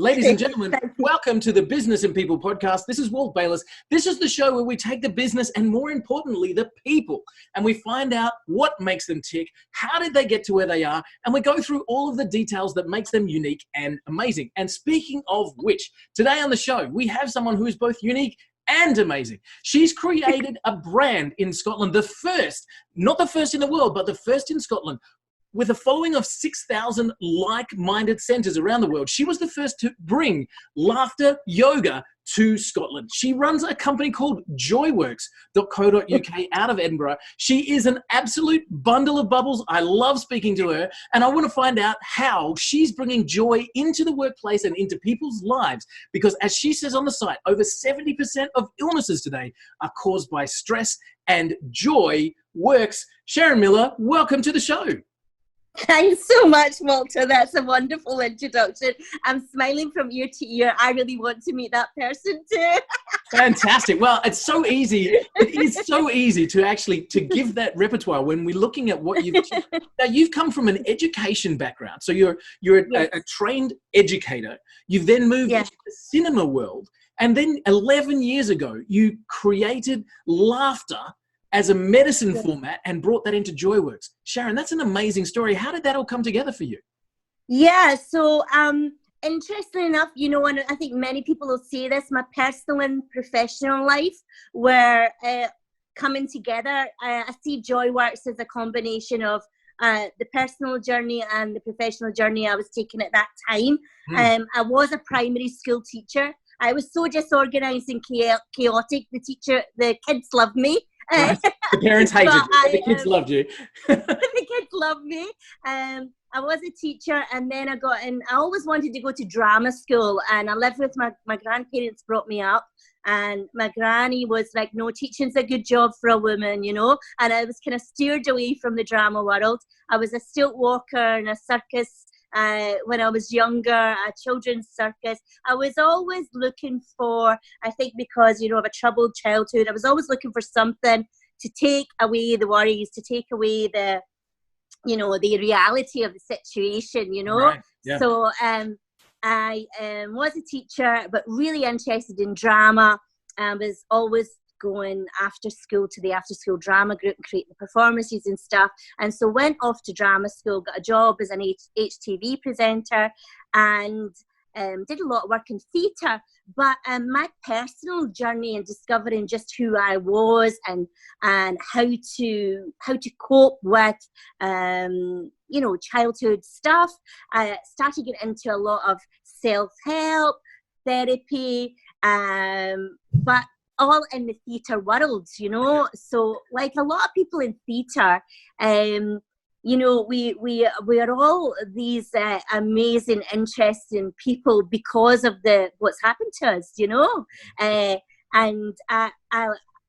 Ladies and gentlemen, welcome to the Business and People podcast. This is Walt Bayliss. This is the show where we take the business and, more importantly, the people, and we find out what makes them tick, how did they get to where they are, and we go through all of the details that makes them unique and amazing. And speaking of which, today on the show, we have someone who is both unique and amazing. She's created a brand in Scotland, the first, not the first in the world, but the first in Scotland, with a following of 6,000 like-minded centres around the world. She was the first to bring laughter yoga to Scotland. She runs a company called joyworks.co.uk out of Edinburgh. She is an absolute bundle of bubbles. I love speaking to her, and I want to find out how she's bringing joy into the workplace and into people's lives, because as she says on the site, over 70% of illnesses today are caused by stress, and joy works. Sharon Miller, welcome to the show. Thanks so much, Walter. That's a wonderful introduction. I'm smiling from ear to ear. I really want to meet that person too. Fantastic. Well, it's so easy. It is so easy to give that repertoire when we're looking at what you've achieved. Now, you've come from an education background. So you're a trained educator. You've then moved into the cinema world. And then 11 years ago, you created laughter as a medicine format and brought that into JoyWorks. Sharon, that's an amazing story. How did that all come together for you? Yeah, so interestingly enough, you know, and I think many people will say this, my personal and professional life were coming together. I see JoyWorks as a combination of the personal journey and the professional journey I was taking at that time. I was a primary school teacher. I was so disorganized and chaotic. The kids loved me. Right. The parents hated you, but the kids loved you. The kids loved me. I was a teacher, and then I got in. I always wanted to go to drama school, and I lived with my grandparents brought me up, and my granny was like, no, teaching's a good job for a woman, you know, and I was kind of steered away from the drama world. I was a stilt walker in a circus when I was younger, a children's circus. I was always looking for, I think because, you know, of a troubled childhood, I was always looking for something to take away the worries, to take away the, you know, the reality of the situation, you know. Right. Yeah. So I was a teacher, but really interested in drama. I was always going after school to the after school drama group and creating performances and stuff, and so went off to drama school, got a job as an HTV presenter, and did a lot of work in theatre. But my personal journey in discovering just who I was and how to cope with you know, childhood stuff, I started getting into a lot of self-help therapy, but all in the theatre world, you know. So like a lot of people in theatre, you know, we are all these amazing, interesting people because of what's happened to us, you know. And I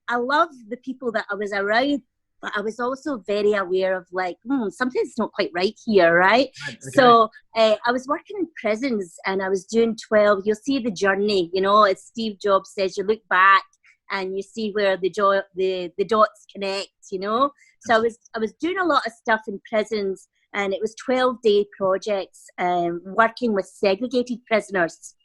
love the people that I was around, but I was also very aware of like, something's not quite right here, right? Okay. So I was working in prisons, and I was doing 12. You'll see the journey, you know, as Steve Jobs says, you look back and you see where the dots connect, you know. So I was doing a lot of stuff in prisons, and it was 12-day projects, working with segregated prisoners.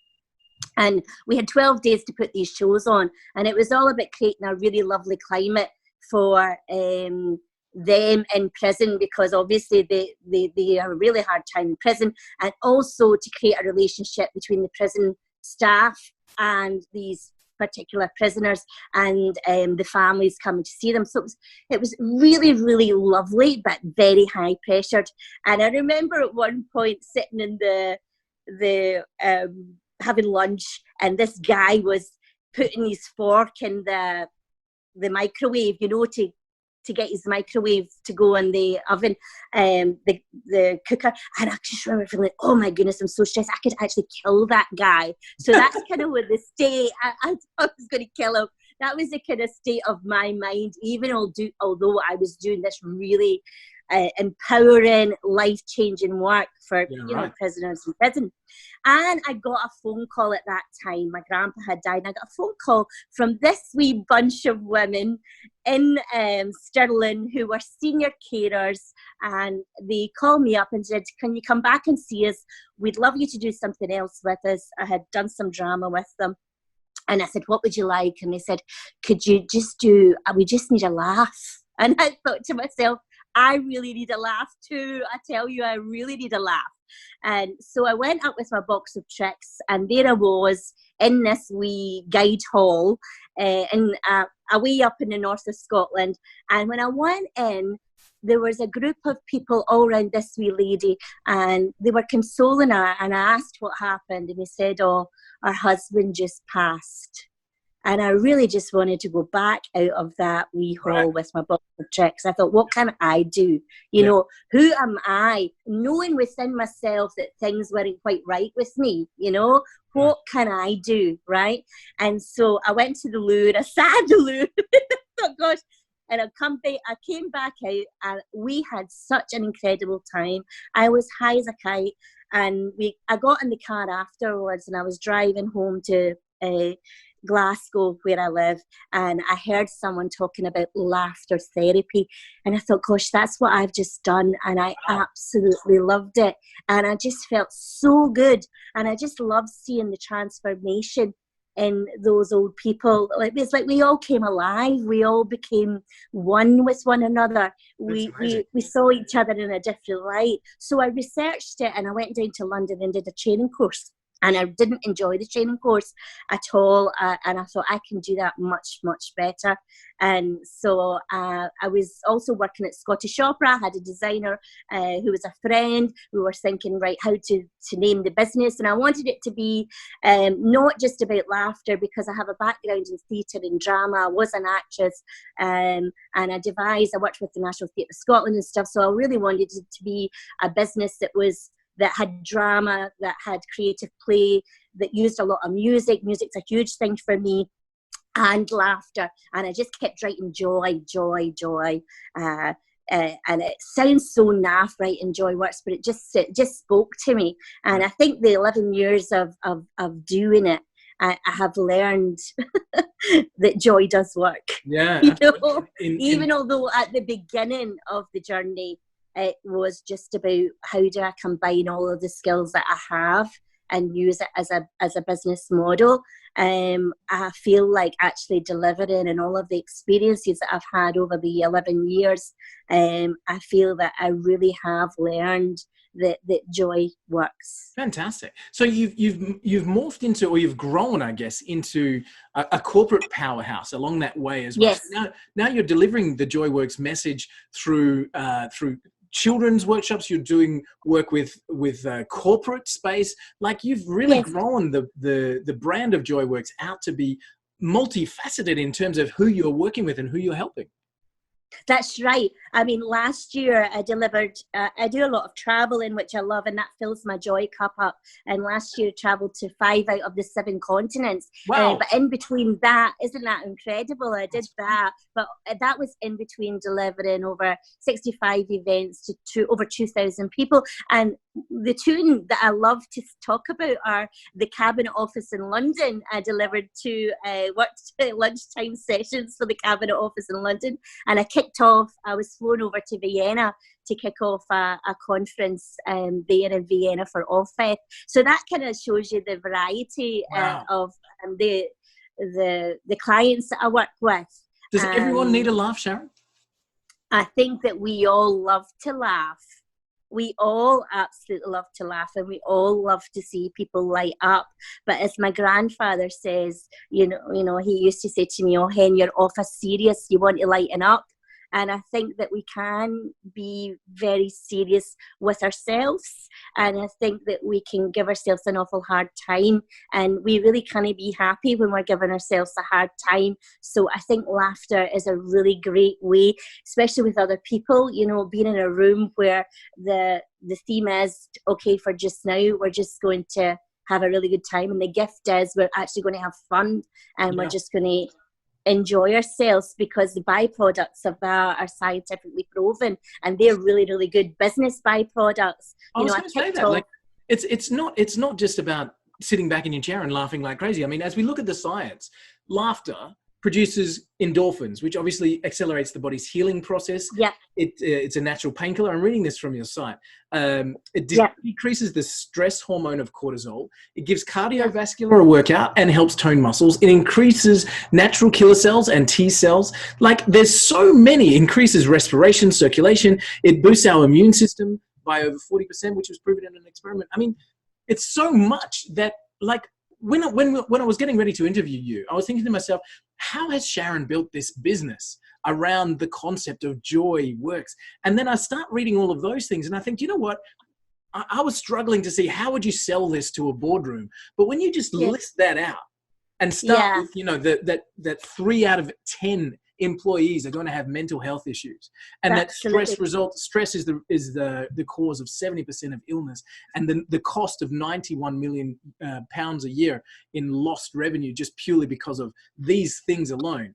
And we had 12 days to put these shows on, and it was all about creating a really lovely climate for them in prison, because obviously they have a really hard time in prison, and also to create a relationship between the prison staff and these particular prisoners and the families coming to see them. So it was really, really lovely, but very high pressured. And I remember at one point sitting in the having lunch, and this guy was putting his fork in the microwave, you know, to get his microwave to go in the oven, the cooker. And I just remember feeling, oh my goodness, I'm so stressed. I could actually kill that guy. So that's kind of where the state, I thought I was going to kill him. That was the kind of state of my mind, even although I was doing this really empowering, life-changing work for, Right. prisoners in prison. And I got a phone call at that time. My grandpa had died, and I got a phone call from this wee bunch of women in Stirling who were senior carers, and they called me up and said, can you come back and see us? We'd love you to do something else with us. I had done some drama with them. And I said, what would you like? And they said, could you just we just need a laugh. And I thought to myself, I really need a laugh too. I tell you, I really need a laugh. And so I went up with my box of tricks, and there I was in this wee guide hall away up in the north of Scotland. And when I went in, there was a group of people all around this wee lady, and they were consoling her. And I asked what happened, and they said, oh, her husband just passed. And I really just wanted to go back out of that wee hall with my box of tricks. I thought, what can I do? You know, who am I? Knowing within myself that things weren't quite right with me, what can I do, right? And so I went to the loo, and I sat in the loo. Oh, gosh. And I came back out, and we had such an incredible time. I was high as a kite, and I got in the car afterwards, and I was driving home to Glasgow, where I live, and I heard someone talking about laughter therapy, and I thought, gosh, that's what I've just done, and I absolutely loved it, and I just felt so good, and I just loved seeing the transformation in those old people. It's like we all came alive. We all became one with one another. We saw each other in a different light. So I researched it, and I went down to London and did a training course. And I didn't enjoy the training course at all. And I thought I can do that much, much better. And so I was also working at Scottish Opera. I had a designer who was a friend. We were thinking, right, how to name the business. And I wanted it to be not just about laughter, because I have a background in theatre and drama. I was an actress. And I worked with the National Theatre of Scotland and stuff. So I really wanted it to be a business that had drama, that had creative play, that used a lot of music. Music's a huge thing for me, and laughter. And I just kept writing joy, joy, joy. And it sounds so naff, writing joy works, but it just spoke to me. And I think the 11 years of doing it, I have learned that joy does work. Yeah. Even although at the beginning of the journey, it was just about how do I combine all of the skills that I have and use it as a business model. I feel like actually delivering and all of the experiences that I've had over the 11 years, I feel that I really have learned that joy works. Fantastic. So you've morphed into, or you've grown, I guess, into a corporate powerhouse along that way as well. Yes. So now you're delivering the Joy Works message through children's workshops. You're doing work with corporate space. Like, you've really grown the brand of Joy Works out to be multifaceted in terms of who you're working with and who you're helping. That's right. I mean, last year I delivered, I do a lot of traveling, which I love, and that fills my joy cup up. And last year I traveled to 5 out of the 7 continents. Wow. But in between that, isn't that incredible? I did that. But that was in between delivering over 65 events to over 2,000 people. And the tune that I love to talk about are the Cabinet Office in London. I delivered 2 lunchtime sessions for the Cabinet Office in London. And I was flown over to Vienna to kick off a conference there in Vienna for OFF. So that kind of shows you the variety of the clients that I work with. Does everyone need a laugh, Sharon? I think that we all love to laugh. We all absolutely love to laugh, and we all love to see people light up. But as my grandfather says, you know, he used to say to me, "Oh, Hen, you're awful serious. You want to lighten up." And I think that we can be very serious with ourselves. And I think that we can give ourselves an awful hard time. And we really can't be happy when we're giving ourselves a hard time. So I think laughter is a really great way, especially with other people, you know, being in a room where the theme is, okay, for just now, we're just going to have a really good time. And the gift is we're actually going to have fun, and we're just going to enjoy ourselves, because the byproducts of that are scientifically proven, and they're really, really good business byproducts. I was going to say that, like, it's not just about sitting back in your chair and laughing like crazy. I mean, as we look at the science, laughter produces endorphins, which obviously accelerates the body's healing process. Yeah. It's a natural painkiller. I'm reading this from your site. It decreases the stress hormone of cortisol. It gives cardiovascular a workout and helps tone muscles. It increases natural killer cells and T cells. Like, there's so many. Increases respiration, circulation. It boosts our immune system by over 40%, which was proven in an experiment. I mean, it's so much that, like, when I was getting ready to interview you, I was thinking to myself, how has Sharon built this business around the concept of joy works? And then I start reading all of those things, and I think, you know what? I was struggling to see, how would you sell this to a boardroom? But when you just list that out and start with, you know, that 3 out of 10 employees are going to have mental health issues, and Absolutely. stress is the cause of 70% of illness, and the cost of 91 million pounds a year in lost revenue just purely because of these things alone.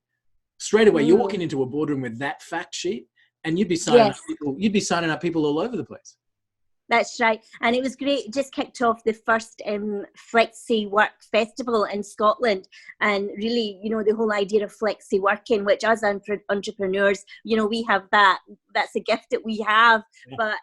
Straight away, you're walking into a boardroom with that fact sheet, and you'd be signing up people all over the place. That's right. And it was great. It just kicked off the first Flexi Work Festival in Scotland. And really, you know, the whole idea of flexi working, which as entrepreneurs, you know, we have that. That's a gift that we have. Yeah. But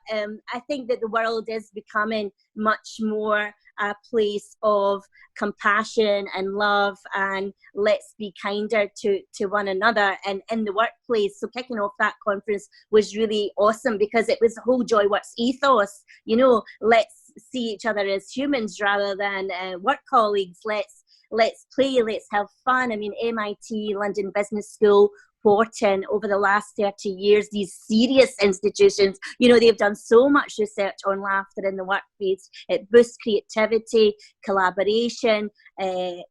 I think that the world is becoming much more a place of compassion and love, and let's be kinder to one another and in the workplace. So kicking off that conference was really awesome, because it was the whole JoyWorks ethos. You know, let's see each other as humans rather than work colleagues. Let's play, let's have fun. I mean, MIT, London Business School, Wharton, over the last 30 years, these serious institutions, you know, they've done so much research on laughter in the workplace. It boosts creativity, collaboration,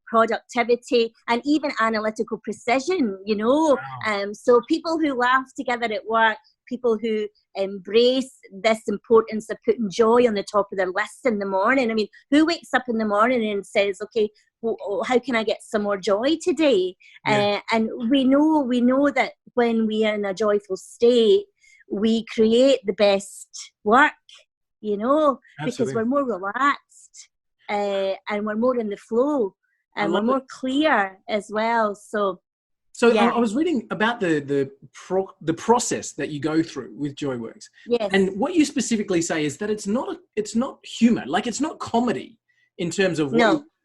productivity, and even analytical precision, you know. Wow. So people who laugh together at work, people who embrace this importance of putting joy on the top of their list in the morning. I mean, who wakes up in the morning and says, okay, well, how can I get some more joy today? Yeah. And we know that when we are in a joyful state, we create the best work, you know. Absolutely. Because we're more relaxed and we're more in the flow, and we're more clear as well. So yeah. I was reading about the process that you go through with JoyWorks. Yes. And what you specifically say is that it's not humor, like it's not comedy in terms of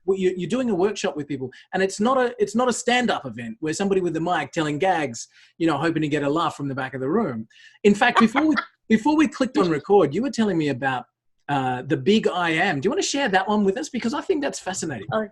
you're doing a workshop with people, and it's not a stand-up event where somebody with the mic telling gags, you know, hoping to get a laugh from the back of the room. In fact, before we clicked on record, you were telling me about the Big I Am. Do you want to share that one with us? Because I think that's fascinating. Oh.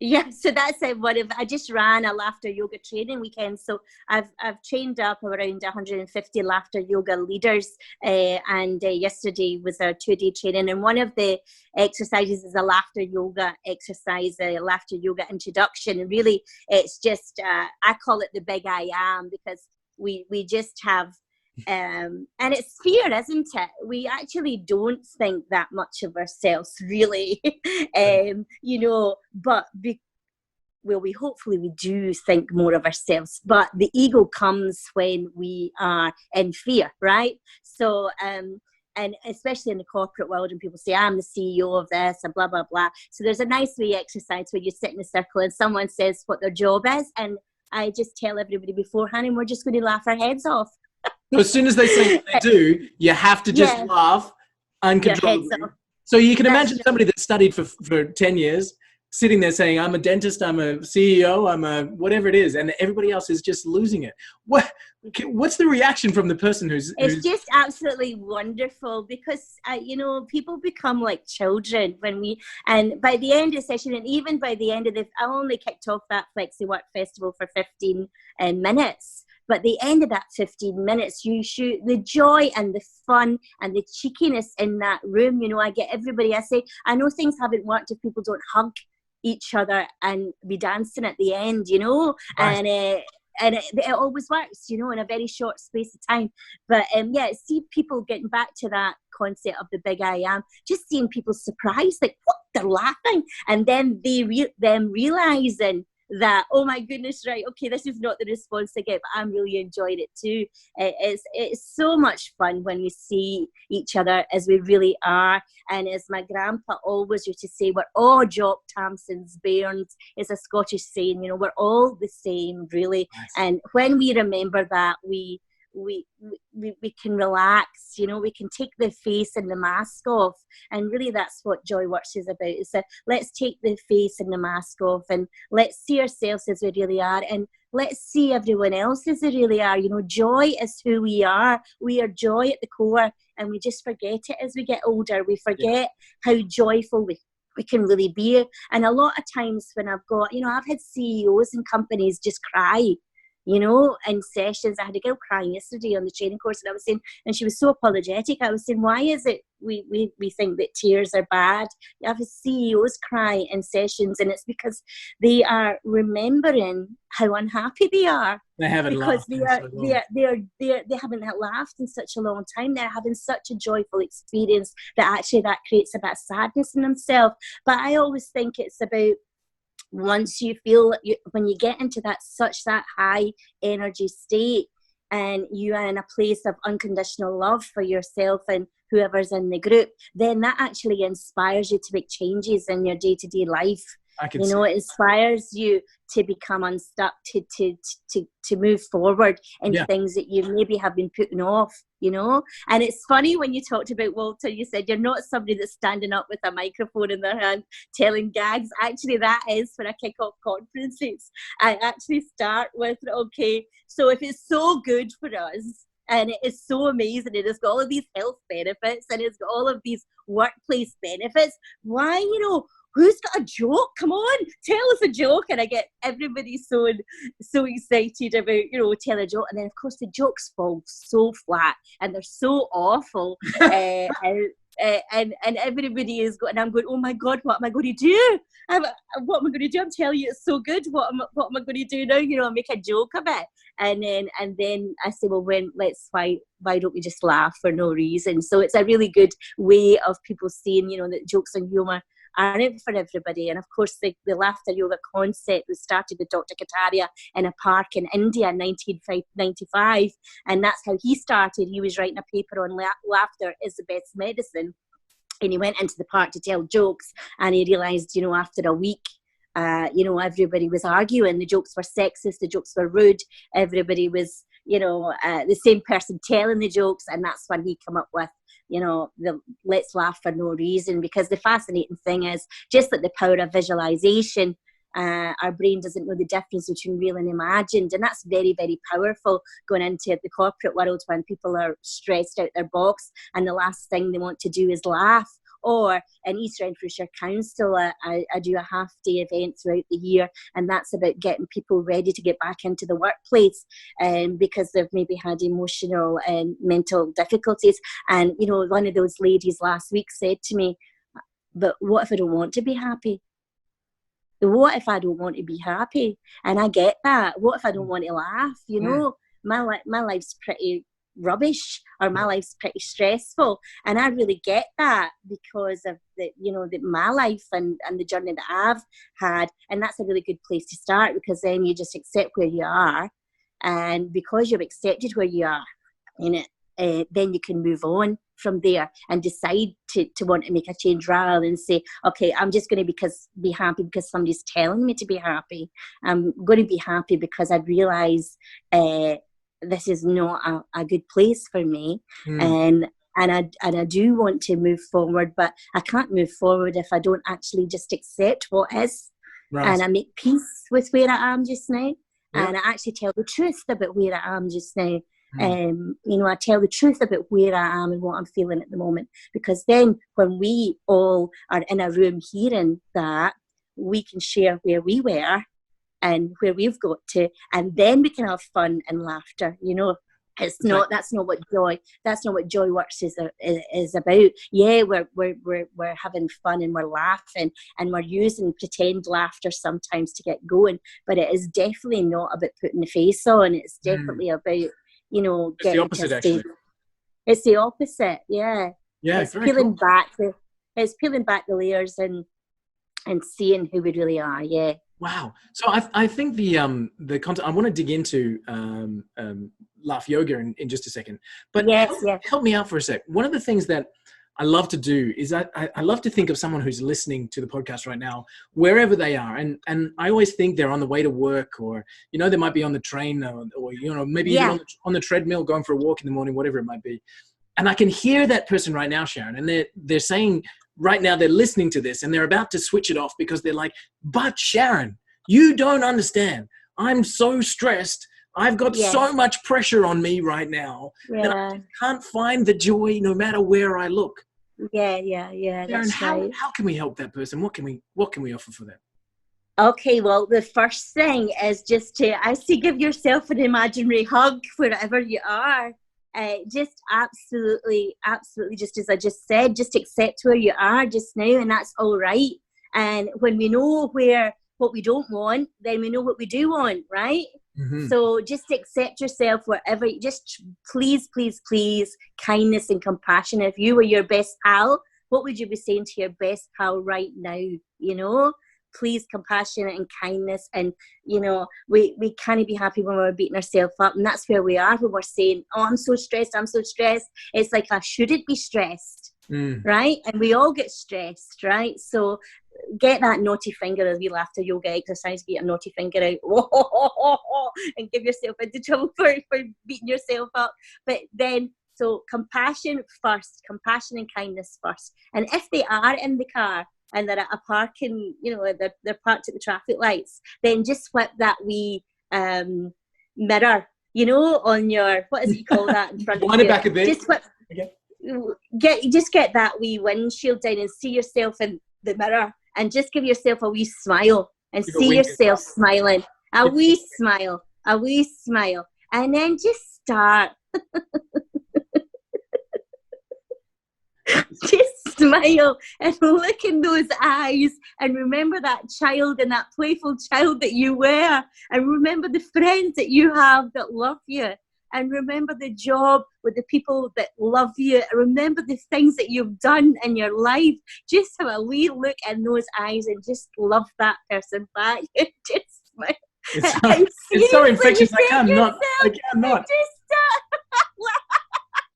Yeah, so that's I just ran a laughter yoga training weekend. So I've trained up around 150 laughter yoga leaders, and yesterday was our 2-day training. And one of the exercises is a laughter yoga exercise, a laughter yoga introduction. And really, it's just I call it the Big I Am, because we just have. And it's fear, isn't it? We actually don't think that much of ourselves, really. You know, but we hopefully we do think more of ourselves, but the ego comes when we are in fear, right? So and especially in the corporate world, and people say, I'm the CEO of this and blah, blah, blah. So there's a nice wee exercise where you sit in a circle and someone says what their job is, and I just tell everybody beforehand, and we're just going to laugh our heads off. So as soon as they say what they do, you have to just laugh uncontrollably. So you can imagine somebody that studied for 10 years sitting there saying, I'm a dentist, I'm a CEO, I'm a whatever it is, and everybody else is just losing it. What's the reaction from the person who's just absolutely wonderful, because you know, people become like children and by the end of the session, and even by the end of I only kicked off that Flexi Work Festival for 15 minutes. But the end of that 15 minutes, you shoot the joy and the fun and the cheekiness in that room. You know, I get everybody, I say, I know things haven't worked if people don't hug each other and be dancing at the end, you know, right. And it always works, you know, in a very short space of time. But see people getting back to that concept of the Big I Am, just seeing people surprised, like, what, they're laughing, and then them realizing that, oh my goodness, right, okay, this is not the response I get, but I'm really enjoying it too. It's so much fun when we see each other as we really are. And as my grandpa always used to say, we're all Jock Tamson's bairns. It's a Scottish saying, you know, we're all the same, really. Nice. And when we remember that, we can relax, you know, we can take the face and the mask off. And really that's what Joy Works is about. Is that let's take the face and the mask off, and let's see ourselves as we really are, and let's see everyone else as they really are. You know, joy is who we are. We are joy at the core, and we just forget it as we get older. We forget how joyful we can really be. And a lot of times when I've got, you know, I've had CEOs and companies just cry, you know, in sessions. I had a girl crying yesterday on the training course, and I was saying, and she was so apologetic. I was saying, why is it we think that tears are bad? You have CEOs cry in sessions, and it's because they are remembering how unhappy they are. They haven't laughed they haven't laughed in such a long time. They're having such a joyful experience that actually that creates a bit of sadness in themselves. But I always think it's about, once you feel, when you get into that high energy state, and you are in a place of unconditional love for yourself and whoever's in the group, then that actually inspires you to make changes in your day-to-day life. You know, it inspires you to become unstuck, to move forward into things that you maybe have been putting off, you know. And it's funny when you talked about Walter, you said you're not somebody that's standing up with a microphone in their hand telling gags. Actually, that is when I kick off conferences. I actually start with, okay, so if it's so good for us, and it is so amazing, and it's got all of these health benefits, and it's got all of these workplace benefits, why, you know, who's got a joke? Come on, tell us a joke. And I get everybody so excited about, you know, tell a joke. And then, of course, the jokes fall so flat and they're so awful. And everybody is going, and I'm going, oh my God, what am I going to do? What am I going to do? I'm telling you, it's so good. What am I going to do now? You know, make a joke of it. And then I say, well, why don't we just laugh for no reason? So it's a really good way of people seeing, you know, that jokes and humour aren't for everybody. And of course, the laughter yoga concept was started with Dr. Kataria in a park in India in 1995, and that's how he started. He was writing a paper on laughter is the best medicine, and he went into the park to tell jokes, and he realised, you know, after a week, you know, everybody was arguing. The jokes were sexist, the jokes were rude, everybody was, you know, the same person telling the jokes, and that's when he came up with, you know, the let's laugh for no reason. Because the fascinating thing is, just like the power of visualization, our brain doesn't know the difference between real and imagined, and that's very, very powerful going into the corporate world when people are stressed out their box and the last thing they want to do is laugh. Or in East Renfrewshire Council, I do a half-day event throughout the year, and that's about getting people ready to get back into the workplace, because they've maybe had emotional and mental difficulties. And, you know, one of those ladies last week said to me, but what if I don't want to be happy? What if I don't want to be happy? And I get that. What if I don't want to laugh? You know, my life's pretty rubbish, or my life's pretty stressful, and I really get that because of the, you know, my life and the journey that I've had. And that's a really good place to start, because then you just accept where you are, and because you've accepted where you are in it, then you can move on from there and decide to want to make a change, rather than say, okay, I'm just going to be happy because somebody's telling me to be happy. I'm going to be happy because I realise this is not a good place for me. And I do want to move forward, but I can't move forward if I don't actually just accept what is. Right. And I make peace with where I am just now. Yeah. And I actually tell the truth about where I am just now. You know, I tell the truth about where I am and what I'm feeling at the moment, because then when we all are in a room hearing that, we can share where we were and where we've got to, and then we can have fun and laughter. You know, that's not what Joy Works is about. Yeah, we're having fun and we're laughing and we're using pretend laughter sometimes to get going, but it is definitely not about putting the face on. It's definitely about, you know, it's the opposite, actually. It's the opposite, yeah. Yeah, it's peeling back the layers and seeing who we really are, yeah. Wow. So I think the content I want to dig into laugh yoga in just a second, but Yes, yes. help me out for a sec. One of the things that I love to do is I love to think of someone who's listening to the podcast right now, wherever they are, and I always think they're on the way to work, or they might be on the train, or maybe even Yeah. on the treadmill going for a walk in the morning, whatever it might be. And I can hear that person right now, Sharon, and they're saying right now they're listening to this and they're about to switch it off because they're like, but Sharon, you don't understand. I'm so stressed. I've got Yes. so much pressure on me right now that I Yeah. just can't find the joy no matter where I look. Yeah. Sharon, That's right. how can we help that person? What can we offer for them? Okay, well, the first thing is just to give yourself an imaginary hug wherever you are. Just absolutely, just as I just said, just accept where you are just now, and that's all right. And when we know what we don't want, then we know what we do want, right? Mm-hmm. So just accept yourself wherever. Just please, kindness and compassion. If you were your best pal, what would you be saying to your best pal right now? Please, compassion and kindness. And we can't be happy when we're beating ourselves up, and that's where we are when we're saying, oh, I'm so stressed. It's like, I shouldn't be stressed. Right? And we all get stressed, right? So get that naughty finger, as we laughter yoga exercise, get a naughty finger out and give yourself into trouble for beating yourself up. But then, so compassion and kindness first. And if they are in the car and they're at a parking, they're parked at the traffic lights, then just flip that wee mirror, on your, what is it you call that, in front of you? Wind it back a bit. Just flip, get that wee windshield down and see yourself in the mirror, and just give yourself a wee smile and see yourself smiling. A wee smile, and then just start. Just smile and look in those eyes, and remember that child and that playful child that you were, and remember the friends that you have that love you, and remember the job with the people that love you, and remember the things that you've done in your life. Just have a wee look in those eyes and just love that person back. Just smile. It's so infectious. I cannot.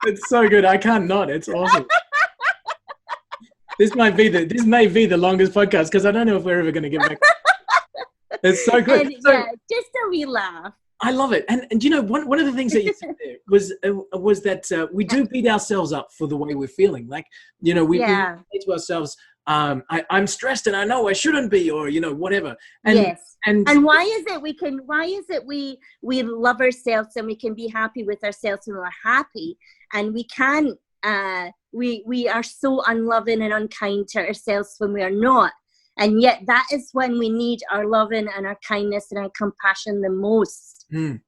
It's so good. I can't not. It's awesome. This may be the longest podcast, because I don't know if we're ever going to get back. It's so good. And, just a wee laugh. I love it. And one of the things that you said there was that we do beat ourselves up for the way we're feeling. Like, we say to ourselves, I'm stressed and I know I shouldn't be, or, whatever. And, yes. And why is it we love ourselves and we can be happy with ourselves when we're happy, and we can't, we are so unloving and unkind to ourselves when we are not. And yet that is when we need our loving and our kindness and our compassion the most, And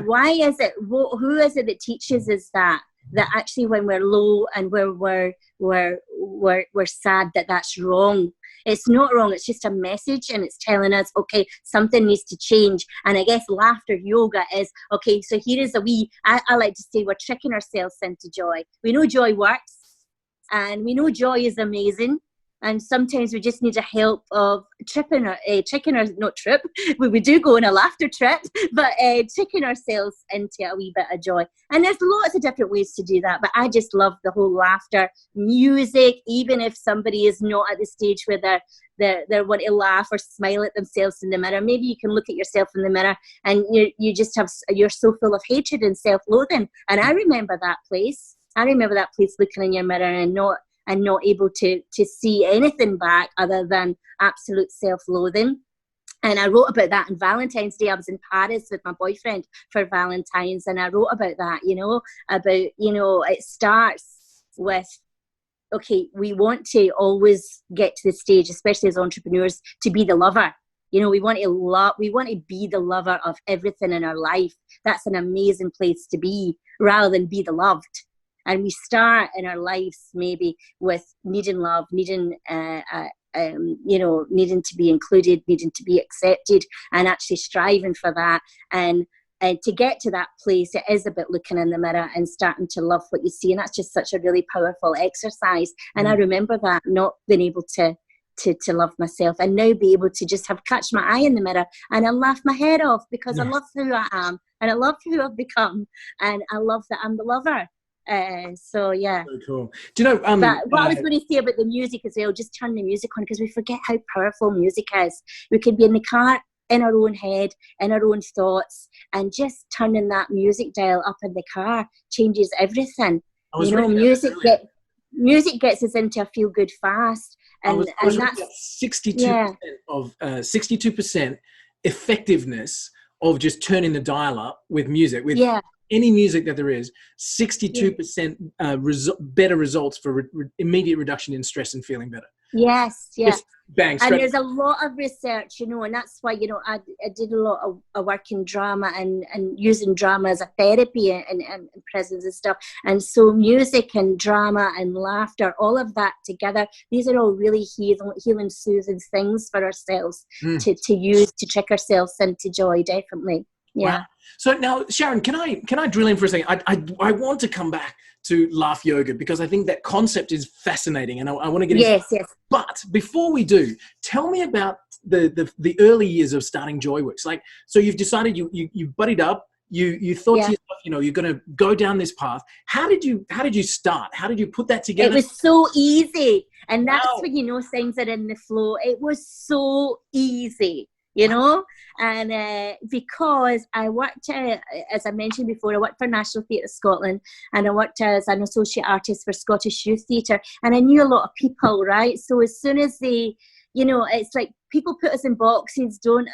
why is it, who is it that teaches us that actually when we're low and we're sad, that's wrong? It's not wrong. It's just a message, and it's telling us, okay, something needs to change. And I guess laughter yoga is, okay, so here is I like to say, we're tricking ourselves into joy. We know joy works, and we know joy is amazing. And sometimes we just need a help of tricking we do go on a laughter trip, but tricking ourselves into a wee bit of joy. And there's lots of different ways to do that, but I just love the whole laughter music. Even if somebody is not at the stage where they want to laugh or smile at themselves in the mirror, maybe you can look at yourself in the mirror and you're so full of hatred and self-loathing. And I remember that place looking in your mirror and not able to see anything back other than absolute self-loathing. And I wrote about that on Valentine's Day. I was in Paris with my boyfriend for Valentine's, and I wrote about that, it starts with, okay, we want to always get to the stage, especially as entrepreneurs, to be the lover. We want to be the lover of everything in our life. That's an amazing place to be, rather than be the loved. And we start in our lives maybe with needing love, needing to be included, needing to be accepted, and actually striving for that. And to get to that place, it is about looking in the mirror and starting to love what you see. And that's just such a really powerful exercise. And I remember that, not being able to to love myself, and now be able to just have catch my eye in the mirror and I laugh my head off because I love who I am and I love who I've become, and I love that I'm the lover. So yeah. So cool. Do you know? But what I was going to say about the music as well, just turn the music on, because we forget how powerful music is. We can be in the car, in our own head, in our own thoughts, and just turning that music dial up in the car changes everything. You know, music gets us into a feel good fast, and that's 62% of 62% effectiveness of just turning the dial up with music. With any music that there is, 62% better results for immediate reduction in stress and feeling better. Yes. Just bang, and there's a lot of research, you know, and that's why, you know, I did a lot of work in drama and using drama as a therapy in prisons and stuff. And so music and drama and laughter, all of that together, these are all really healing, soothing things for ourselves to use to trick ourselves into joy, definitely. Yeah. Wow. So now, Sharon, can I drill in for a second? I want to come back to laugh yoga because I think that concept is fascinating, and I want to get into it. Yes. But before we do, tell me about the early years of starting Joyworks. Like, so you've decided you buddied up. You thought to yourself, you know, you're going to go down this path. How did you start? How did you put that together? It was so easy, and that's when you know things are in the flow. It was so easy. You know, and because I worked, as I mentioned before, I worked for National Theatre Scotland, and I worked as an associate artist for Scottish Youth Theatre, and I knew a lot of people, right? So as soon as they, you know, it's like people put us in boxes, don't,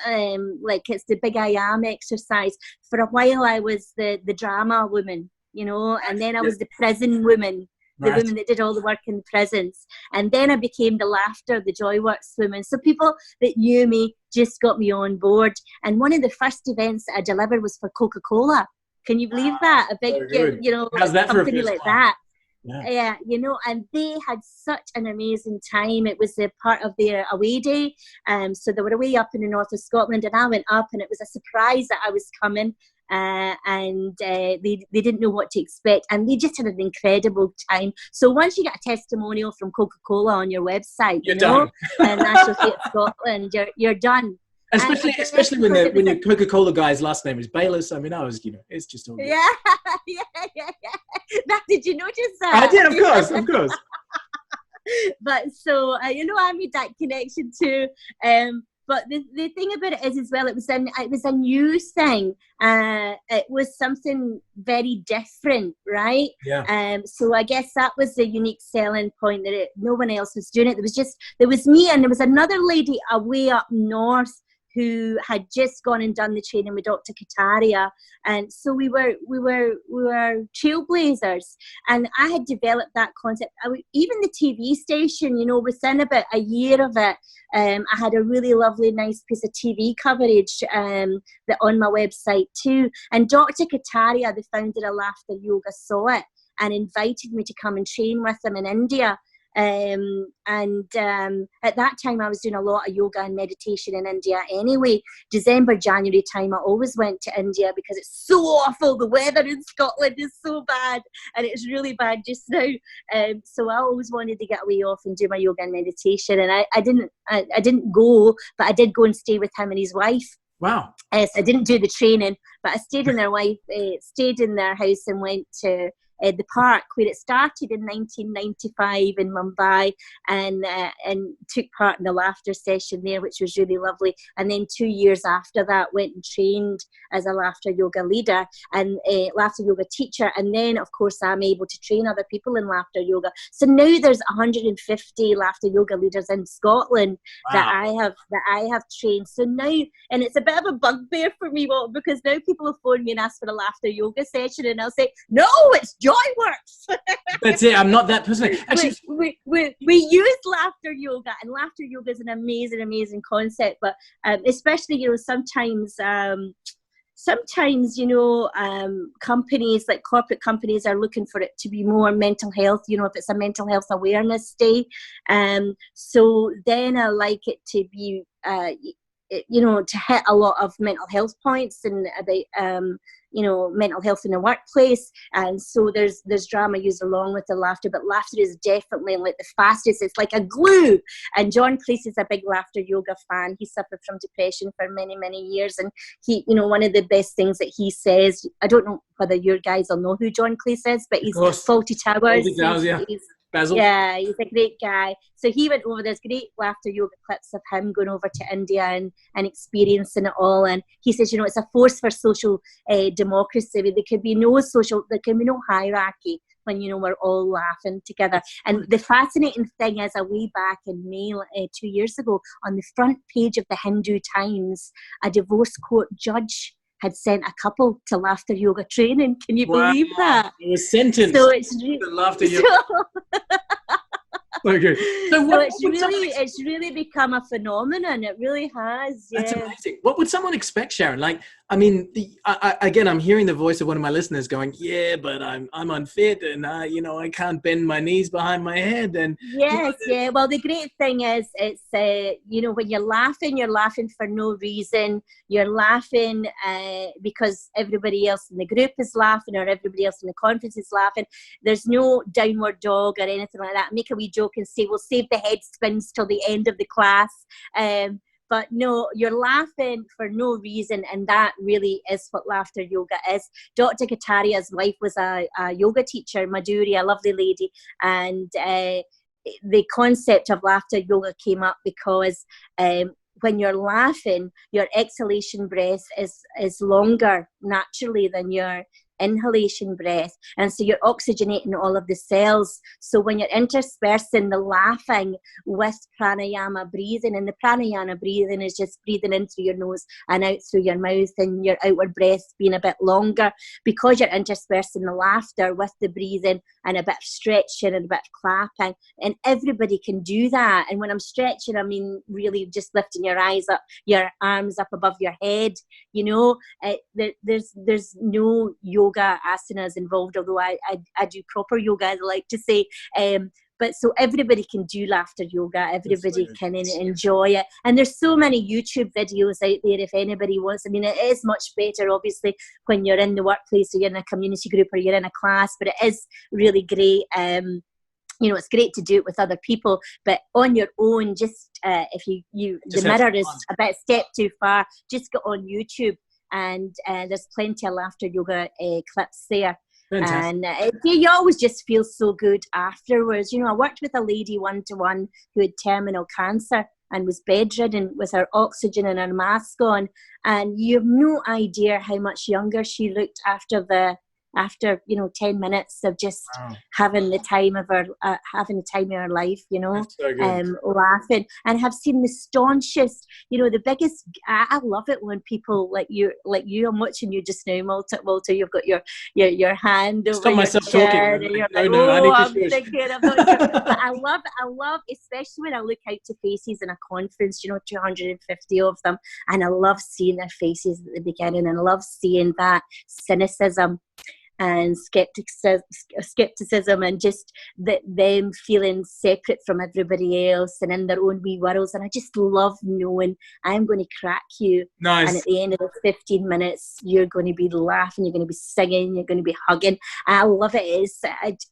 like it's the big I am exercise. For a while I was the drama woman, you know, and then I was the prison woman. The women that did all the work in the prisons. And then I became the laughter, the Joyworks woman. So people that knew me just got me on board. And one of the first events that I delivered was for Coca-Cola. Can you believe that? A big, you know, company like that. Yeah, you know, and they had such an amazing time. It was a part of their away day. So they were away up in the north of Scotland, and I went up, and it was a surprise that I was coming. And they didn't know what to expect, and they just had an incredible time. So once you get a testimonial from Coca-Cola on your website, you're done. And National Theatre Scotland, you're done. Especially when your Coca-Cola guy's last name is Bayliss. I mean, it's just all good. Yeah. That, did you notice that? I did, of course. But so you know, I made that connection too. But the thing about it is as well, it was a new thing. It was something very different, right? Yeah. So I guess that was the unique selling point, that no one else was doing it. There was me, and there was another lady away up north who had just gone and done the training with Dr. Kataria. And so we were trailblazers, and I had developed that concept. Even the TV station, you know, within about a year of it, I had a really lovely, nice piece of TV coverage that on my website too. And Dr. Kataria, the founder of Laughter Yoga, saw it and invited me to come and train with him in India. At that time I was doing a lot of yoga and meditation in India anyway. December, January time, I always went to India because it's so awful. The weather in Scotland is so bad, and it's really bad just now. So I always wanted to get away off and do my yoga and meditation, and I didn't go, but I did go and stay with him and his wife. Wow. So I didn't do the training, but I stayed in their house and went to the park where it started in 1995 in Mumbai, and took part in the laughter session there, which was really lovely. And then 2 years after that, went and trained as a laughter yoga leader and a laughter yoga teacher. And then, of course, I'm able to train other people in laughter yoga. So now there's 150 laughter yoga leaders in Scotland. Wow. that I have trained. So now, and it's a bit of a bugbear for me, Walt, because now people will phone me and ask for a laughter yoga session, and I'll say, no, it's Joyworks. That's it. I'm not that person. Actually, we use laughter yoga, and laughter yoga is an amazing concept. But especially, you know, sometimes, you know, companies like corporate companies are looking for it to be more mental health. You know, if it's a mental health awareness day, so then I like it to be to hit a lot of mental health points and about mental health in the workplace, and so there's drama used along with the laughter, but laughter is definitely like the fastest. It's like a glue. And John Cleese is a big laughter yoga fan. He suffered from depression for many years, and he, one of the best things that he says, I don't know whether your guys will know who John Cleese is, but he's Fawlty Towers. Basil. Yeah, he's a great guy. So he went over, there's great laughter yoga clips of him going over to India and experiencing it all. And he says, it's a force for social democracy. There can be no hierarchy when, we're all laughing together. And the fascinating thing is, a way back in May 2 years ago, on the front page of the Hindu Times, a divorce court judge had sent a couple to laughter yoga training. Can you believe that? It was sentenced. So it's laughter yoga. Okay. It's really become a phenomenon. It really has. Yeah. That's amazing. What would someone expect, Sharon? Like, I mean, again, I'm hearing the voice of one of my listeners going, "Yeah, but I'm unfit, and I can't bend my knees behind my head." And yes, yeah. Well, the great thing is, it's when you're laughing for no reason. You're laughing because everybody else in the group is laughing, or everybody else in the conference is laughing. There's no downward dog or anything like that. Make a wee joke and say, we'll save the head spins till the end of the class. But no, you're laughing for no reason, and that really is what laughter yoga is. Dr. Kataria's wife was a yoga teacher, Madhuri, a lovely lady, and the concept of laughter yoga came up because when you're laughing, your exhalation breath is longer naturally than your inhalation breath, and so you're oxygenating all of the cells. So when you're interspersing the laughing with pranayama breathing, and the pranayama breathing is just breathing in through your nose and out through your mouth, and your outward breath being a bit longer, because you're interspersing the laughter with the breathing and a bit of stretching and a bit of clapping. And everybody can do that. And when I'm stretching, I mean really just lifting your eyes up, your arms up above your head. There's no yoga asanas involved, although I do proper yoga, I like to say. But so everybody can do laughter yoga. Everybody can enjoy it. And there's so many YouTube videos out there if anybody wants. I mean, it is much better, obviously, when you're in the workplace or you're in a community group or you're in a class, but it is really great. It's great to do it with other people, but on your own, just if you the mirror is a bit step too far, just go on YouTube, and there's plenty of laughter yoga clips there. Fantastic. And you always just feel so good afterwards. I worked with a lady one-to-one who had terminal cancer and was bedridden with her oxygen and her mask on, and you have no idea how much younger she looked after 10 minutes of just having the time of her life, laughing, and have seen the staunchest, the biggest. I love it when people like you. I'm watching you just now, Walter. You've got your hand over your chair, talking. And you're I'm thinking. I'm not sure. But I love, especially when I look out to faces in a conference. 250 of them, and I love seeing their faces at the beginning, and I love seeing that cynicism and skepticism, and just them feeling separate from everybody else and in their own wee worlds. And I just love knowing I'm going to crack you. Nice. And at the end of the 15 minutes, you're going to be laughing, you're going to be singing, you're going to be hugging. I love it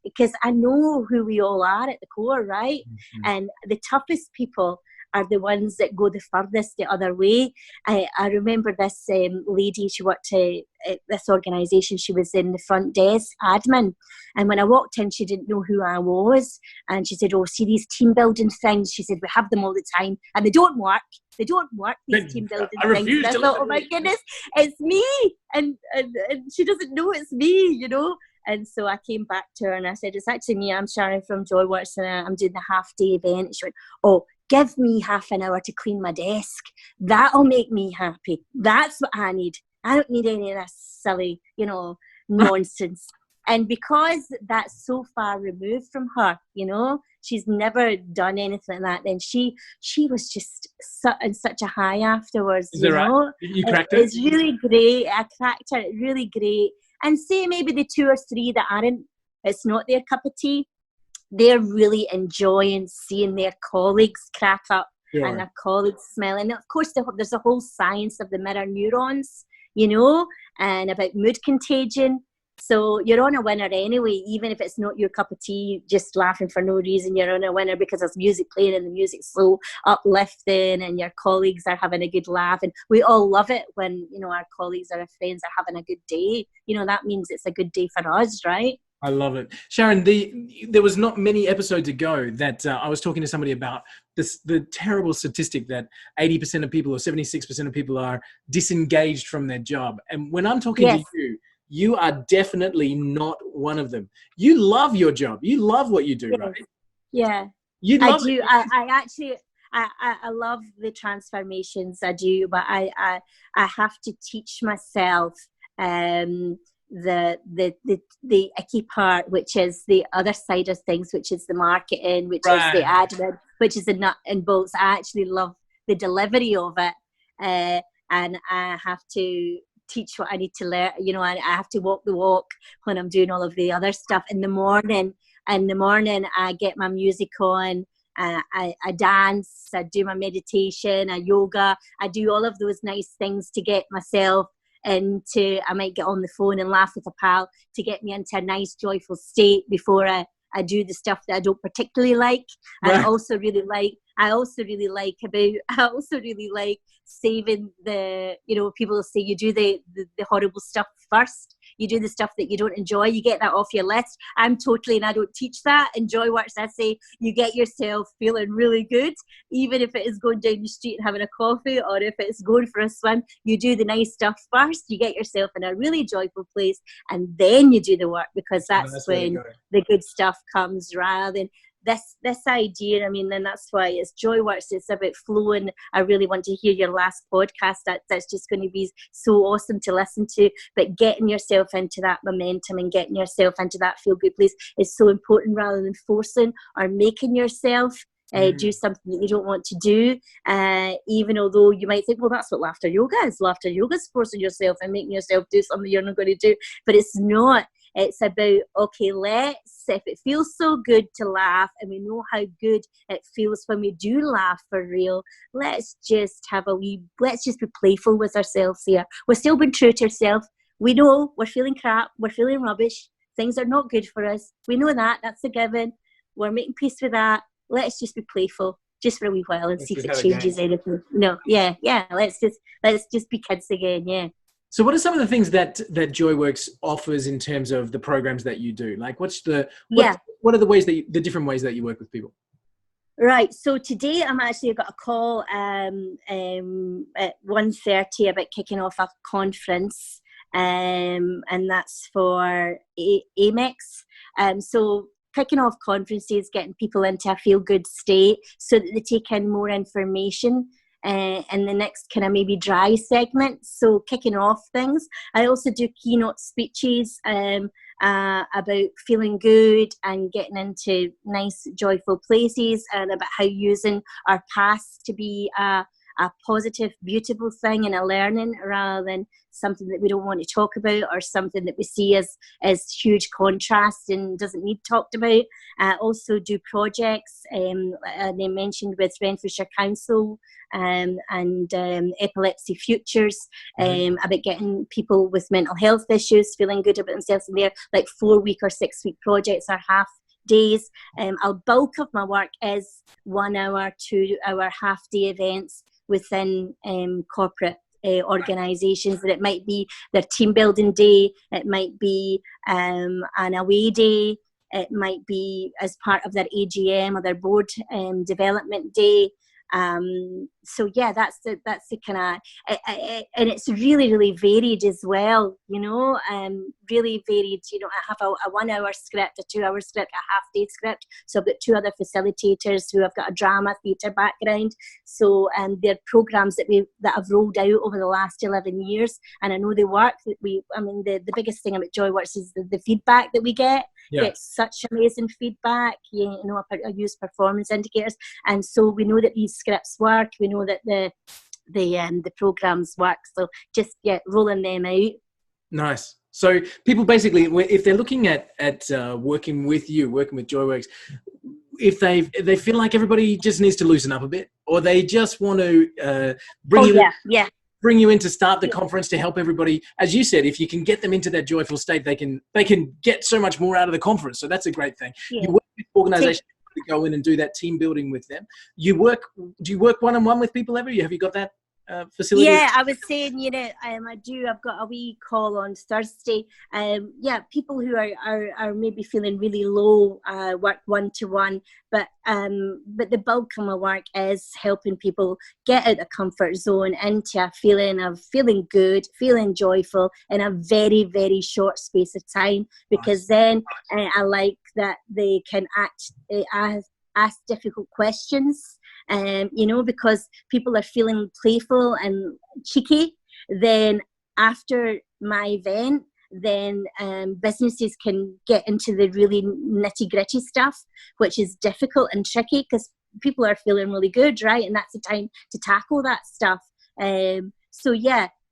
because I know who we all are at the core, right? Mm-hmm. And the toughest people are the ones that go the furthest the other way. I remember this lady, she worked at this organisation, she was in the front desk admin, and when I walked in, she didn't know who I was, and she said, see these team building things, she said, we have them all the time, and they don't work, these team building things. I thought, oh my goodness, it's me, and she doesn't know it's me, And so I came back to her and I said, it's actually me, I'm Sharon from Joyworks, and I'm doing the half-day event. And she went, give me half an hour to clean my desk. That'll make me happy. That's what I need. I don't need any of this silly, nonsense. And because that's so far removed from her, she's never done anything like that, then she was just in such a high afterwards. Is that right? You cracked it? It's really great. I cracked it. Really great. And say maybe the 2 or 3 that aren't, it's not their cup of tea, they're really enjoying seeing their colleagues crack up and our colleagues smile. And of course, there's a whole science of the mirror neurons, you know, and about mood contagion. So you're on a winner anyway, even if it's not your cup of tea, just laughing for no reason. You're on a winner because there's music playing and the music's so uplifting and your colleagues are having a good laugh. And we all love it when, you know, our colleagues or our friends are having a good day. You know, that means it's a good day for us, right? I love it. Sharon, there was not many episodes ago that I was talking to somebody about the terrible statistic that 80% of people or 76% of people are disengaged from their job. And when I'm talking to you, you are definitely not one of them. You love your job. You love what you do, right? Yeah. You love I do. it. I actually, I love the transformations. I do, but I have to teach myself the icky part, which is the other side of things, which is the marketing, which is the admin, which is the nut and bolts. I actually love the delivery of it, and I have to teach what I need to learn. You know, I have to walk the walk when I'm doing all of the other stuff. In the morning, I get my music on. I dance. I do my meditation. I yoga. I do all of those nice things to get myself into. I might get on the phone and laugh with a pal to get me into a nice, joyful state before I do the stuff that I don't particularly like. And I also really like saving the, you know, people say you do the horrible stuff first. You do the stuff that you don't enjoy. You get that off your list. I'm totally, and I don't teach that. Enjoy works. I say you get yourself feeling really good, even if it is going down the street and having a coffee, or if it's going for a swim. You do the nice stuff first. You get yourself in a really joyful place, and then you do the work, because that's when the good stuff comes, rather than this idea. I mean, and that's why it's JoyWorks. It's about flowing. I really want to hear your last podcast. That's just going to be so awesome to listen to. But getting yourself into that momentum and getting yourself into that feel good place is so important, rather than forcing or making yourself do something that you don't want to do. Even although you might think, well, that's what laughter yoga is. Laughter yoga is forcing yourself and making yourself do something you're not going to do. But it's not. It's about, okay, if it feels so good to laugh, and we know how good it feels when we do laugh for real, let's just be playful with ourselves here. We're still being true to ourselves. We know we're feeling crap, we're feeling rubbish, things are not good for us. We know that, that's a given. We're making peace with that. Let's just be playful just for a wee while and see if it changes anything. No, yeah, let's just be kids again, yeah. So what are some of the things that JoyWorks offers in terms of the programs that you do? Like what are the different ways that you work with people? Right. So today I've got a call at 1:30 about kicking off a conference, and that's for Amex. So kicking off conferences, getting people into a feel-good state so that they take in more information. And the next kind of maybe dry segment, so kicking off things. I also do keynote speeches about feeling good and getting into nice, joyful places, and about how using our past to be a positive, beautiful thing and a learning, rather than something that we don't want to talk about, or something that we see as huge contrast and doesn't need talked about. Also do projects, they mentioned with Renfrewshire Council and Epilepsy Futures, about getting people with mental health issues feeling good about themselves, and they're like 4-week or 6-week projects or half days. A bulk of my work is 1 hour, 2 hour half day events within corporate organisations. That it might be their team building day, it might be an away day, it might be as part of their AGM or their board development day. So yeah, that's the kind of, and it's really, really varied as well, you know, really varied. You know, I have a 1 hour script, a 2 hour script, a half day script. So I've got 2 other facilitators who have got a drama theatre background. So they're programs that I've rolled out over the last 11 years, and I know they work. The biggest thing about JoyWorks is the feedback that we get. Get such amazing feedback. You know, I use performance indicators, and so we know that these scripts work. We know that the programs work. So just rolling them out. Nice. So people basically, if they're looking at working with you, working with JoyWorks, if they feel like everybody just needs to loosen up a bit, or they just want to bring bring you in to start the conference to help everybody. As you said, if you can get them into that joyful state, they can get so much more out of the conference. So that's a great thing. You work with organizations to go in and do that team building with them. Do you work one-on-one with people ever? Have you got that facility? Yeah, I was saying, I do. I've got a wee call on Thursday. People who are maybe feeling really low work one-to-one, but the bulk of my work is helping people get out of comfort zone into a feeling of feeling good, feeling joyful in a very, very short space of time, because then I like that they can ask difficult questions. Because people are feeling playful and cheeky, then after my event, then businesses can get into the really nitty-gritty stuff, which is difficult and tricky because people are feeling really good, right? And that's the time to tackle that stuff.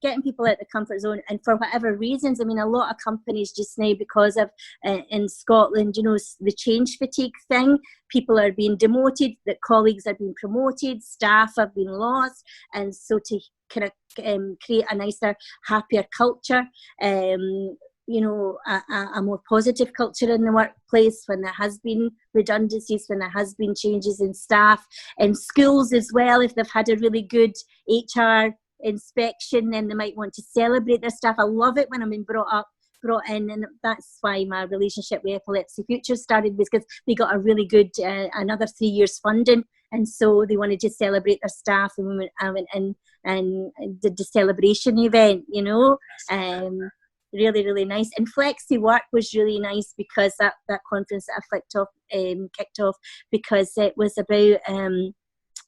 Getting people out of the comfort zone, and for whatever reasons, I mean, a lot of companies just now, because of in Scotland, the change fatigue thing, people are being demoted, that colleagues are being promoted, staff have been lost, and so to kind of create a nicer, happier culture, a more positive culture in the workplace, when there has been redundancies, when there has been changes in staff, in schools as well, if they've had a really good HR inspection, then they might want to celebrate their staff. I love it when I'm being brought in, and that's why my relationship with Epilepsy Future started, because they got a really good another 3 years funding, and so they wanted to celebrate their staff, and we went and did the celebration event, really, really nice. And Flexi Work was really nice, because that conference that I kicked off because it was about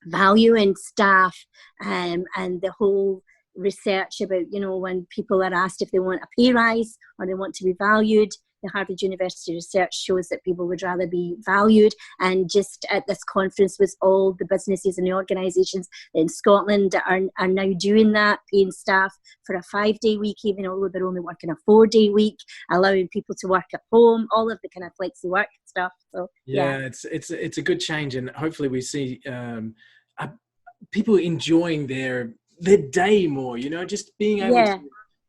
valuing staff, and the whole research about, when people are asked if they want a pay rise or they want to be valued, the Harvard University research shows that people would rather be valued. And just at this conference was all the businesses and the organisations in Scotland that are now doing that, paying staff for a 5-day week, even although they're only working a 4-day week, allowing people to work at home, all of the kind of flexi work stuff. So it's a good change, and hopefully we see people enjoying their day more, just being able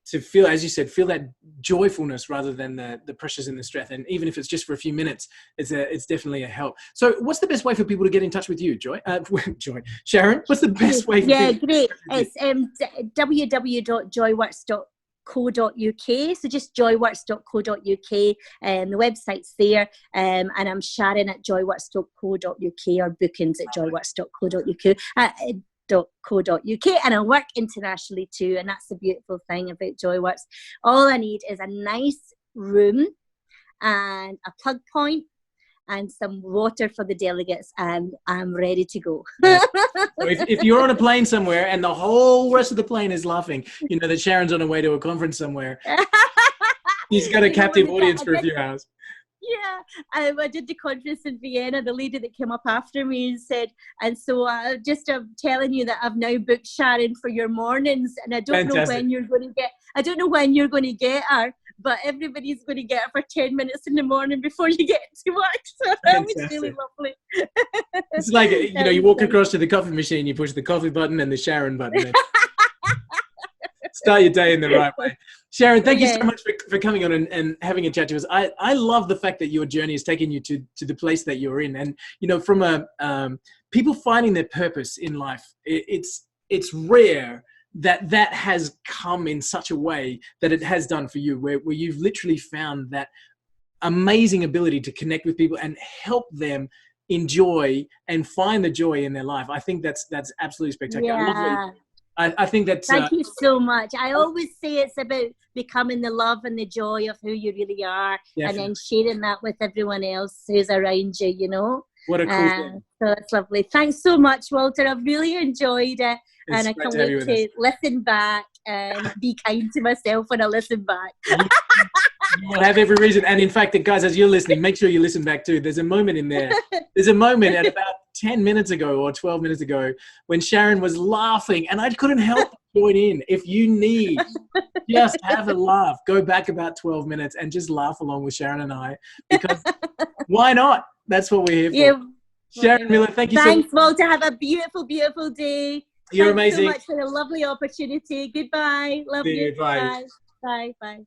to feel, as you said, feel that joyfulness rather than the pressures and the stress. And even if it's just for a few minutes, it's definitely a help. So what's the best way for people to get in touch with you, Sharon? What's the best way for people? Great. It's www.joyworks.co.uk. So just joyworks.co.uk, and the website's there, and I'm Sharon at joyworks.co.uk, or bookings at joyworks.co.uk. and I work internationally too, and that's the beautiful thing about JoyWorks. All I need is a nice room and a plug point and some water for the delegates, and I'm ready to go. So if you're on a plane somewhere and the whole rest of the plane is laughing, that Sharon's on her way to a conference somewhere. He's got a captive audience for a few hours. Yeah, I did the conference in Vienna. The lady that came up after me said, and so I'm telling you that I've now booked Sharon for your mornings, and I don't know when you're going to get. I don't know when you're going to get her, but everybody's going to get her for 10 minutes in the morning before you get to work. So that was really lovely. It's like you walk across to the coffee machine, you push the coffee button and the Sharon button. Start your day in the right way. Sharon, thank you so much for coming on and having a chat to us. I love the fact that your journey has taken you to the place that you're in. And, from people finding their purpose in life, it's rare that has come in such a way that it has done for you, where you've literally found that amazing ability to connect with people and help them enjoy and find the joy in their life. I think that's absolutely spectacular. Yeah. I think that's... Thank you so much. I always say it's about becoming the love and the joy of who you really are, and then sharing that with everyone else who's around you, What a cool thing. So that's lovely. Thanks so much, Walter. I've really enjoyed it. And I can't wait to listen back and be kind to myself when I listen back. You'll have every reason. And in fact, guys, as you're listening, make sure you listen back too. There's a moment in there. There's a moment at about 10 minutes ago or 12 minutes ago when Sharon was laughing, and I couldn't help but join in. If you need, just have a laugh. Go back about 12 minutes and just laugh along with Sharon and I, because why not? That's what we're here for. Sharon Miller, thank you so much. Thanks, Walt. Have a beautiful, beautiful day. You're Thanks amazing. so much for the lovely opportunity. Goodbye. Love See you. you. Bye. Bye. Bye. Bye.